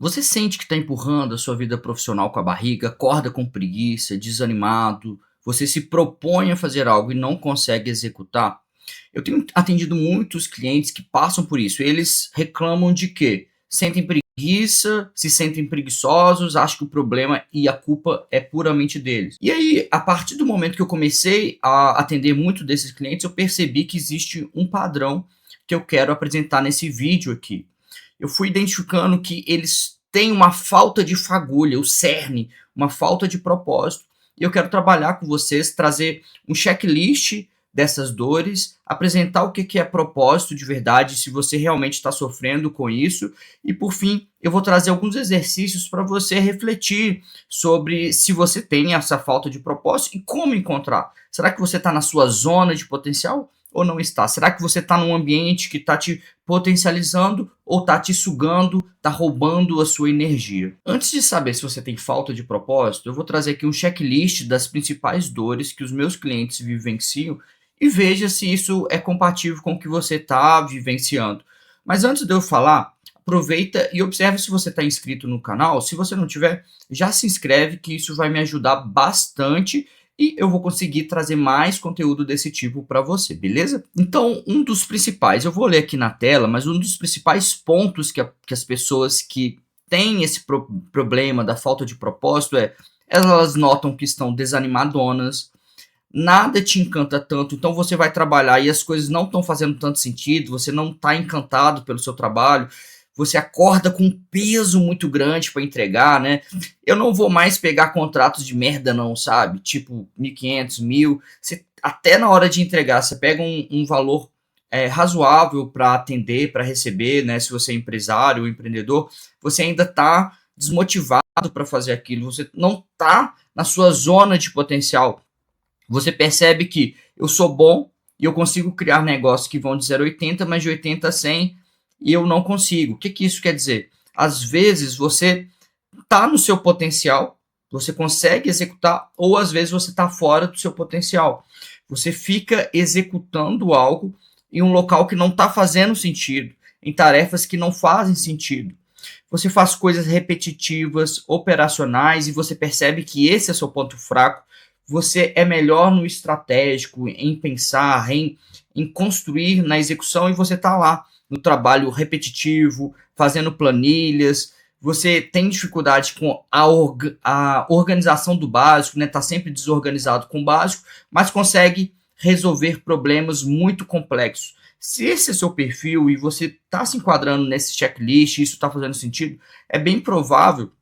Você sente que está empurrando a sua vida profissional com a barriga, acorda com preguiça, desanimado, você se propõe a fazer algo e não consegue executar? Eu tenho atendido muitos clientes que passam por isso. Eles reclamam de quê? Sentem preguiça, se sentem preguiçosos, acham que o problema e a culpa é puramente deles. E aí, a partir do momento que eu comecei a atender muito desses clientes, eu percebi que existe um padrão que eu quero apresentar nesse vídeo aqui. Eu fui identificando que eles têm uma falta de fagulha, o cerne, uma falta de propósito. E eu quero trabalhar com vocês, trazer um checklist dessas dores, apresentar o que é propósito de verdade, se você realmente está sofrendo com isso. E por fim, eu vou trazer alguns exercícios para você refletir sobre se você tem essa falta de propósito e como encontrar. Será que você está na sua zona de potencial ou não está? Será que você está num ambiente que está te potencializando ou está te sugando, está roubando a sua energia? Antes de saber se você tem falta de propósito, eu vou trazer aqui um checklist das principais dores que os meus clientes vivenciam e veja se isso é compatível com o que você está vivenciando. Mas antes de eu falar, aproveita e observe se você está inscrito no canal. Se você não tiver, já se inscreve, que isso vai me ajudar bastante e eu vou conseguir trazer mais conteúdo desse tipo para você, beleza? Então, um dos principais, eu vou ler aqui na tela, mas um dos principais pontos que as pessoas que têm esse problema da falta de propósito é elas notam que estão desanimadonas, nada te encanta tanto, então você vai trabalhar e as coisas não estão fazendo tanto sentido, você não está encantado pelo seu trabalho, você acorda com um peso muito grande para entregar, né? Eu não vou mais pegar contratos de merda não, sabe? Tipo 1.500, 1.000, você, até na hora de entregar, você pega um valor razoável para atender, para receber, né? Se você é empresário ou empreendedor, você ainda está desmotivado para fazer aquilo, você não está na sua zona de potencial. Você percebe que eu sou bom e eu consigo criar negócios que vão de 0 a 80, mas de 80 a 100 e eu não consigo. O que isso quer dizer? Às vezes você está no seu potencial, você consegue executar, ou às vezes você está fora do seu potencial. Você fica executando algo em um local que não está fazendo sentido, em tarefas que não fazem sentido. Você faz coisas repetitivas, operacionais, e você percebe que esse é seu ponto fraco. Você é melhor no estratégico, em pensar, em construir na execução, e você está lá no trabalho repetitivo, fazendo planilhas. Você tem dificuldade com a organização do básico, né? Está sempre desorganizado com o básico, mas consegue resolver problemas muito complexos. Se esse é seu perfil e você está se enquadrando nesse checklist, isso está fazendo sentido, é bem provável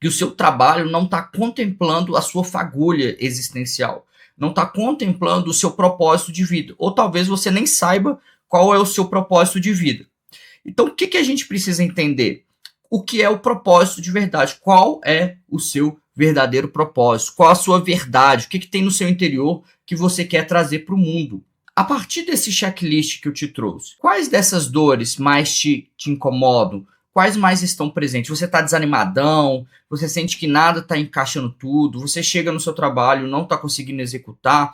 que o seu trabalho não está contemplando a sua fagulha existencial, não está contemplando o seu propósito de vida, ou talvez você nem saiba qual é o seu propósito de vida. Então, o que a gente precisa entender? O que é o propósito de verdade? Qual é o seu verdadeiro propósito? Qual a sua verdade? O que tem no seu interior que você quer trazer para o mundo? A partir desse checklist que eu te trouxe, quais dessas dores mais te incomodam? Quais mais estão presentes? Você está desanimadão? Você sente que nada está encaixando tudo? Você chega no seu trabalho, não está conseguindo executar?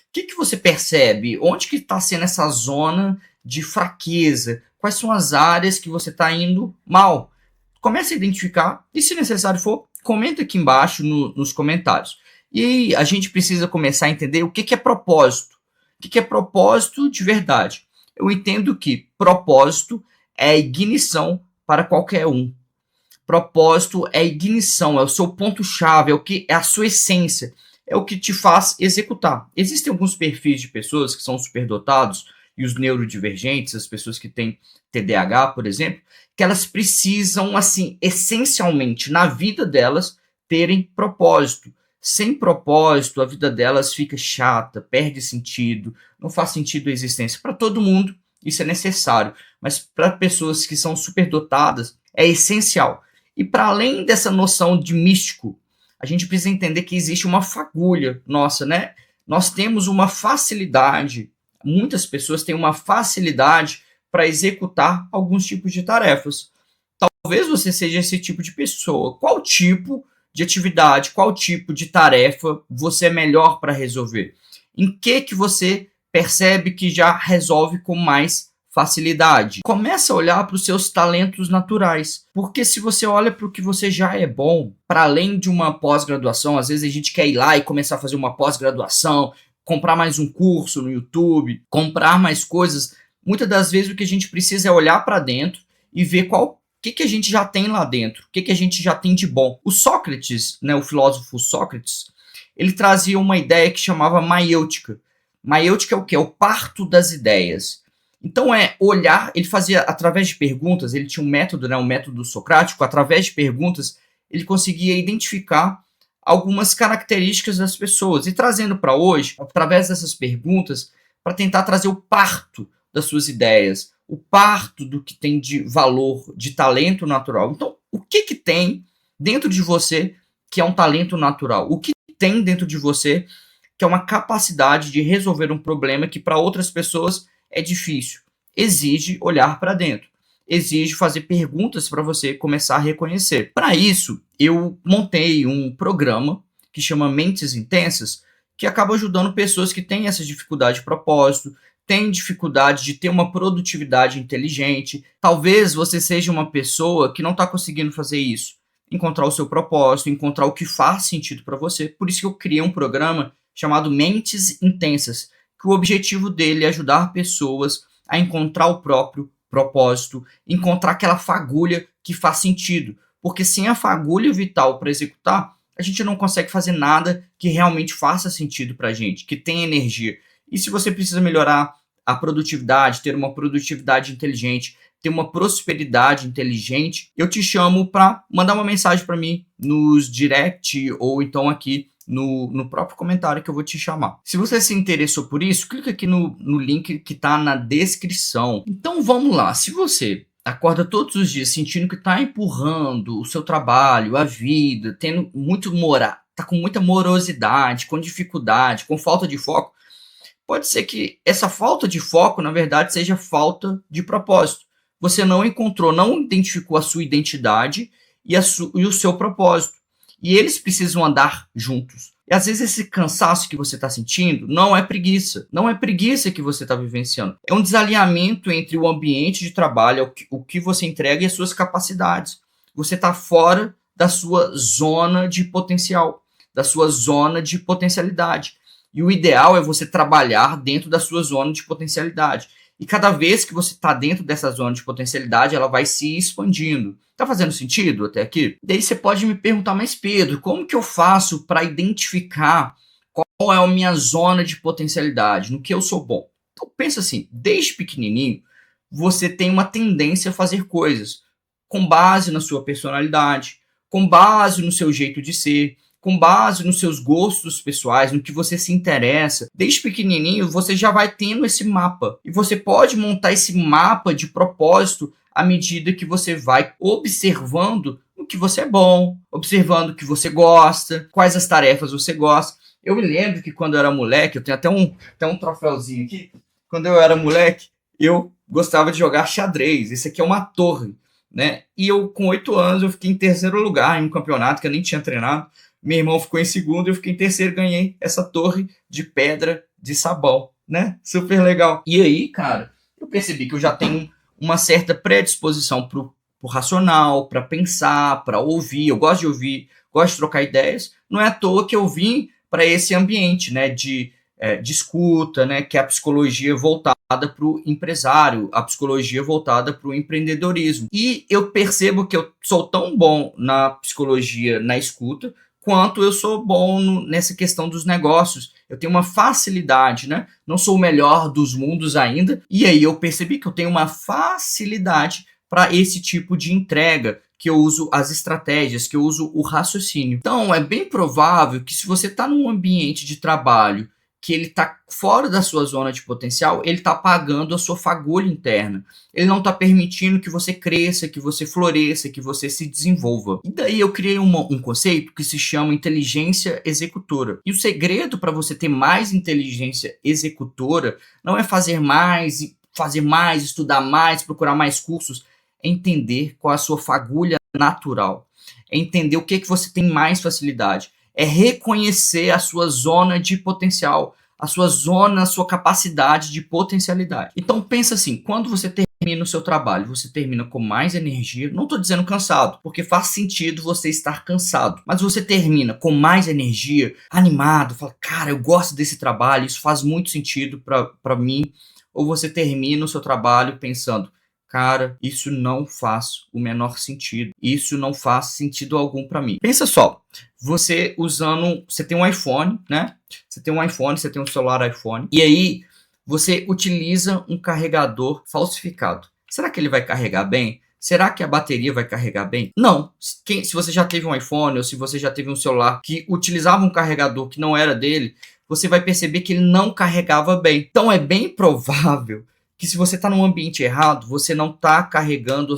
O que você percebe? Onde que está sendo essa zona de fraqueza? Quais são as áreas que você está indo mal? Comece a identificar e, se necessário for, comenta aqui embaixo nos comentários. E a gente precisa começar a entender o que é propósito. O que é propósito de verdade? Eu entendo que propósito é a ignição para qualquer um. Propósito é a ignição, é o seu ponto-chave, é o que é a sua essência, é o que te faz executar. Existem alguns perfis de pessoas que são superdotados e os neurodivergentes, as pessoas que têm TDAH, por exemplo, que elas precisam, assim, essencialmente, na vida delas, terem propósito. Sem propósito, a vida delas fica chata, perde sentido, não faz sentido a existência. Para todo mundo, isso é necessário, mas para pessoas que são superdotadas, é essencial. E para além dessa noção de místico, a gente precisa entender que existe uma fagulha nossa, né? Nós temos uma facilidade, muitas pessoas têm uma facilidade para executar alguns tipos de tarefas. Talvez você seja esse tipo de pessoa. Qual tipo de atividade, qual tipo de tarefa você é melhor para resolver? Em que você percebe que já resolve com mais facilidade. Começa a olhar para os seus talentos naturais, porque se você olha para o que você já é bom, para além de uma pós-graduação, às vezes a gente quer ir lá e começar a fazer uma pós-graduação, comprar mais um curso no YouTube, comprar mais coisas. Muitas das vezes o que a gente precisa é olhar para dentro e ver o que a gente já tem lá dentro, o que a gente já tem de bom. O Sócrates, né, o filósofo Sócrates, ele trazia uma ideia que chamava maiêutica. Maiêutica é o quê? É o parto das ideias. Então é olhar, ele fazia através de perguntas, ele tinha um método, né, um método socrático, através de perguntas, ele conseguia identificar algumas características das pessoas. E trazendo para hoje, através dessas perguntas, para tentar trazer o parto das suas ideias, o parto do que tem de valor, de talento natural. Então, o que tem dentro de você que é um talento natural? O que tem dentro de você que é uma capacidade de resolver um problema que para outras pessoas é difícil? Exige olhar para dentro. Exige fazer perguntas para você começar a reconhecer. Para isso, eu montei um programa que chama Mentes Intensas, que acaba ajudando pessoas que têm essa dificuldade de propósito, têm dificuldade de ter uma produtividade inteligente. Talvez você seja uma pessoa que não está conseguindo fazer isso, encontrar o seu propósito, encontrar o que faz sentido para você. Por isso que eu criei um programa chamado Mentes Intensas, que o objetivo dele é ajudar pessoas a encontrar o próprio propósito, encontrar aquela fagulha que faz sentido. Porque sem a fagulha vital para executar, a gente não consegue fazer nada que realmente faça sentido para a gente, que tenha energia. E se você precisa melhorar a produtividade, ter uma produtividade inteligente, ter uma prosperidade inteligente, eu te chamo para mandar uma mensagem para mim nos direct ou então aqui no próprio comentário que eu vou te chamar. Se você se interessou por isso, clica aqui no link que está na descrição. Então vamos lá, se você acorda todos os dias sentindo que está empurrando o seu trabalho, a vida, tendo muito tá com muita morosidade, com dificuldade, com falta de foco, pode ser que essa falta de foco, na verdade, seja falta de propósito. Você não encontrou, não identificou a sua identidade e o seu propósito. E eles precisam andar juntos. E às vezes esse cansaço que você está sentindo não é preguiça. Não é preguiça que você está vivenciando. É um desalinhamento entre o ambiente de trabalho, o que você entrega e as suas capacidades. Você está fora da sua zona de potencial, da sua zona de potencialidade. E o ideal é você trabalhar dentro da sua zona de potencialidade. E cada vez que você está dentro dessa zona de potencialidade, ela vai se expandindo. Tá fazendo sentido até aqui? Daí você pode me perguntar, mas Pedro, como que eu faço para identificar qual é a minha zona de potencialidade, no que eu sou bom? Então pensa assim, desde pequenininho, você tem uma tendência a fazer coisas com base na sua personalidade, com base no seu jeito de ser, com base nos seus gostos pessoais, no que você se interessa. Desde pequenininho, você já vai tendo esse mapa. E você pode montar esse mapa de propósito à medida que você vai observando o que você é bom, observando o que você gosta, quais as tarefas você gosta. Eu me lembro que quando eu era moleque, eu tenho até um troféuzinho aqui. Quando eu era moleque, eu gostava de jogar xadrez. Esse aqui é uma torre, né? E eu, com 8 anos, eu fiquei em terceiro lugar em um campeonato que eu nem tinha treinado. Meu irmão ficou em segundo e eu fiquei em terceiro, ganhei essa torre de pedra de sabão, né? Super legal. E aí, cara, eu percebi que eu já tenho uma certa predisposição pro racional, para pensar, para ouvir. Eu gosto de ouvir, gosto de trocar ideias. Não é à toa que eu vim para esse ambiente, né, de escuta, né, que é a psicologia voltada para o empresário, a psicologia voltada para o empreendedorismo. E eu percebo que eu sou tão bom na psicologia, na escuta, quanto eu sou bom nessa questão dos negócios. Eu tenho uma facilidade, né? Não sou o melhor dos mundos ainda. E aí eu percebi que eu tenho uma facilidade para esse tipo de entrega, que eu uso as estratégias, que eu uso o raciocínio. Então, é bem provável que se você está num ambiente de trabalho que ele está fora da sua zona de potencial, ele está apagando a sua fagulha interna. Ele não está permitindo que você cresça, que você floresça, que você se desenvolva. E daí eu criei um conceito que se chama inteligência executora. E o segredo para você ter mais inteligência executora não é fazer mais, estudar mais, procurar mais cursos. É entender qual é a sua fagulha natural. É entender o que você tem mais facilidade. É reconhecer a sua zona de potencial, a sua zona, a sua capacidade de potencialidade. Então pensa assim, quando você termina o seu trabalho, você termina com mais energia, não estou dizendo cansado, porque faz sentido você estar cansado, mas você termina com mais energia, animado, fala, cara, eu gosto desse trabalho, isso faz muito sentido para mim, ou você termina o seu trabalho pensando, cara, isso não faz o menor sentido, isso não faz sentido algum para mim. Pensa só, você tem um iPhone, né? Você tem um iPhone, você tem um celular iPhone, e aí você utiliza um carregador falsificado. Será que ele vai carregar bem? Será que a bateria vai carregar bem? Não. Se você já teve um iPhone ou se você já teve um celular que utilizava um carregador que não era dele, você vai perceber que ele não carregava bem. Então é bem provável que se você está num ambiente errado, você não está carregando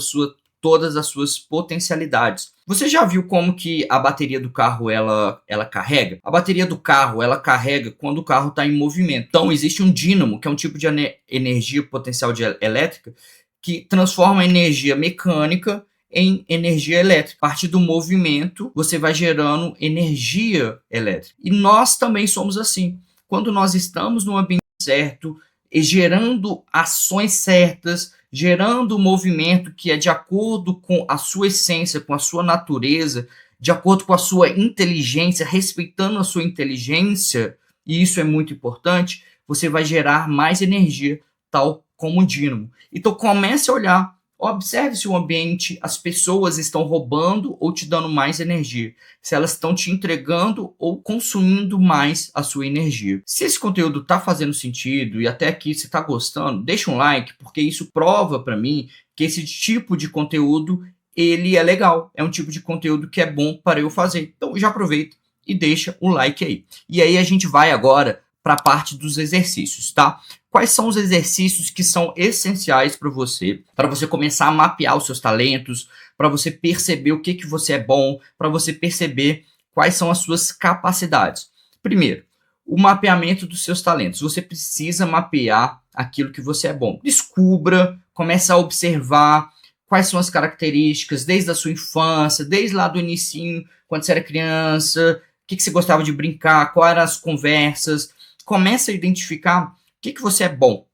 todas as suas potencialidades. Você já viu como que a bateria do carro ela carrega? A bateria do carro ela carrega quando o carro está em movimento. Então existe um dínamo, que é um tipo de energia potencial elétrica, que transforma a energia mecânica em energia elétrica. A partir do movimento, você vai gerando energia elétrica. E nós também somos assim. Quando nós estamos no ambiente certo, e gerando ações certas, gerando um movimento que é de acordo com a sua essência, com a sua natureza, de acordo com a sua inteligência, respeitando a sua inteligência, e isso é muito importante, você vai gerar mais energia, tal como um dínamo. Então comece a olhar, observe se o ambiente, as pessoas estão roubando ou te dando mais energia, se elas estão te entregando ou consumindo mais a sua energia. Se esse conteúdo está fazendo sentido e até aqui você está gostando, deixa um like, porque isso prova para mim que esse tipo de conteúdo ele é legal, é um tipo de conteúdo que é bom para eu fazer. Então já aproveita e deixa o like aí. E aí a gente vai agora para a parte dos exercícios, tá? Quais são os exercícios que são essenciais para você começar a mapear os seus talentos, para você perceber o que você é bom, para você perceber quais são as suas capacidades. Primeiro, o mapeamento dos seus talentos. Você precisa mapear aquilo que você é bom. Descubra, comece a observar quais são as características desde a sua infância, desde lá do inicinho, quando você era criança, o que você gostava de brincar, quais eram as conversas. Comece a identificar o que você é bom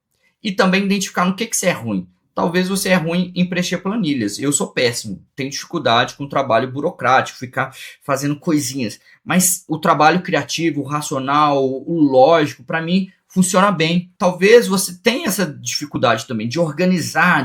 e também identificar no que você é ruim. Talvez você é ruim em preencher planilhas. Eu sou péssimo, tenho dificuldade com o trabalho burocrático, ficar fazendo coisinhas. Mas o trabalho criativo, o racional, o lógico, para mim, funciona bem. Talvez você tenha essa dificuldade também de organizar.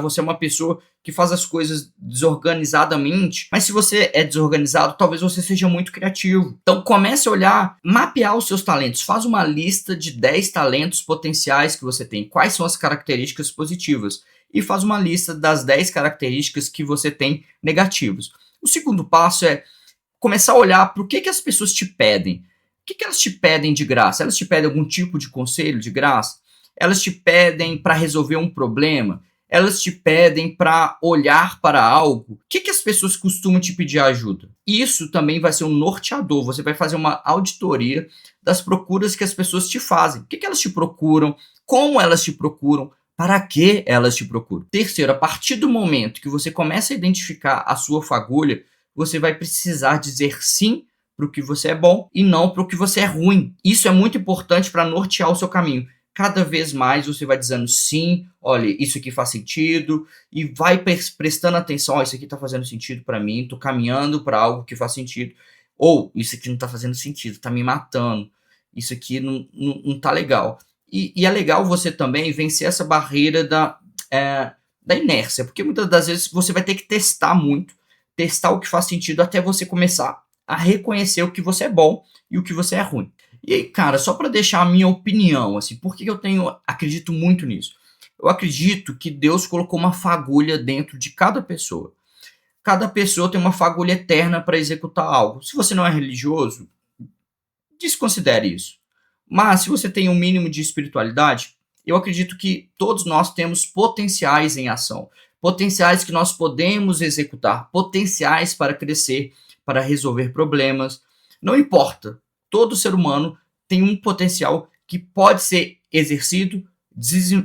Você é uma pessoa que faz as coisas desorganizadamente, mas se você é desorganizado, talvez você seja muito criativo. Então comece a olhar, mapear os seus talentos. Faz uma lista de 10 talentos potenciais que você tem. Quais são as características positivas? E faz uma lista das 10 características que você tem negativas. O segundo passo é começar a olhar para o que as pessoas te pedem. O que elas te pedem de graça? Elas te pedem algum tipo de conselho de graça? Elas te pedem para resolver um problema? Elas te pedem para olhar para algo? O que as pessoas costumam te pedir ajuda? Isso também vai ser um norteador. Você vai fazer uma auditoria das procuras que as pessoas te fazem. O que elas te procuram? Como elas te procuram? Para que elas te procuram? Terceiro, a partir do momento que você começa a identificar a sua fagulha, você vai precisar dizer sim para o que você é bom e não para o que você é ruim. Isso é muito importante para nortear o seu caminho. Cada vez mais você vai dizendo sim, olha, isso aqui faz sentido, e vai prestando atenção, ó, isso aqui está fazendo sentido para mim, estou caminhando para algo que faz sentido, ou isso aqui não está fazendo sentido, está me matando, isso aqui não está legal. E é legal você também vencer essa barreira da inércia, porque muitas das vezes você vai ter que testar muito, testar o que faz sentido até você começar a reconhecer o que você é bom e o que você é ruim. E aí, cara, só para deixar a minha opinião, assim, por que eu acredito muito nisso? Eu acredito que Deus colocou uma fagulha dentro de cada pessoa. Cada pessoa tem uma fagulha eterna para executar algo. Se você não é religioso, desconsidere isso. Mas se você tem um mínimo de espiritualidade, eu acredito que todos nós temos potenciais em ação. Potenciais que nós podemos executar, potenciais para crescer, para resolver problemas. Não importa. Todo ser humano tem um potencial que pode ser exercido,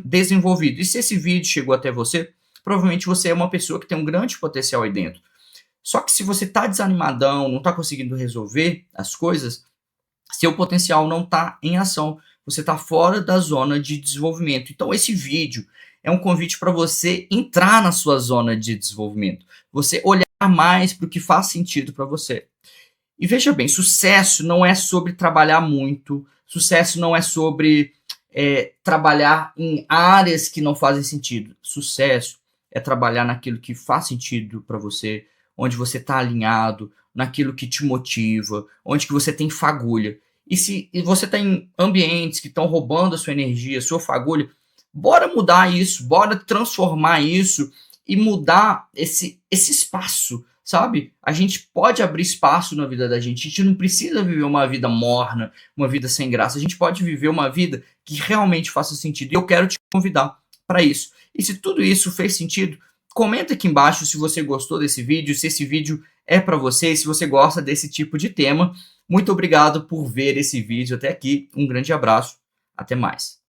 desenvolvido. E se esse vídeo chegou até você, provavelmente você é uma pessoa que tem um grande potencial aí dentro. Só que se você está desanimadão, não está conseguindo resolver as coisas, seu potencial não está em ação, você está fora da zona de desenvolvimento. Então, esse vídeo é um convite para você entrar na sua zona de desenvolvimento, você olhar mais para o que faz sentido para você. E veja bem, sucesso não é sobre trabalhar muito, sucesso não é sobre trabalhar em áreas que não fazem sentido. Sucesso é trabalhar naquilo que faz sentido para você, onde você está alinhado, naquilo que te motiva, onde que você tem fagulha. E se você está em ambientes que estão roubando a sua energia, a sua fagulha, bora mudar isso, bora transformar isso e mudar esse espaço, sabe? A gente pode abrir espaço na vida da gente. A gente não precisa viver uma vida morna, uma vida sem graça. A gente pode viver uma vida que realmente faça sentido. E eu quero te convidar para isso. E se tudo isso fez sentido, comenta aqui embaixo se você gostou desse vídeo, se esse vídeo é para você, se você gosta desse tipo de tema. Muito obrigado por ver esse vídeo até aqui. Um grande abraço. Até mais.